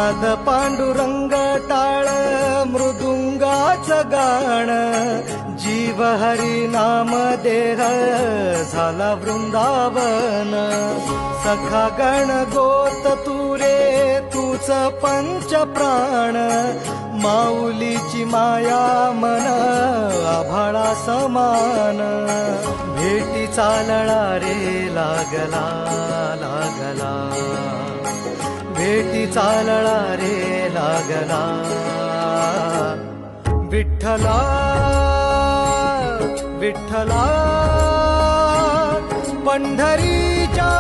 नाद पांडुरंग टाळ मृदुंगाचं गाण, जीव हरी नाम देह झाला वृंदावन। सखा गण गोत तुरे तूच पंच प्राण, माऊलीची माया मन आभाळा समान। भेटी चालळा रे लागला लागला, भेटी चालळा रे लागला। विठ्ठला विठ्ठला पंढरीच्या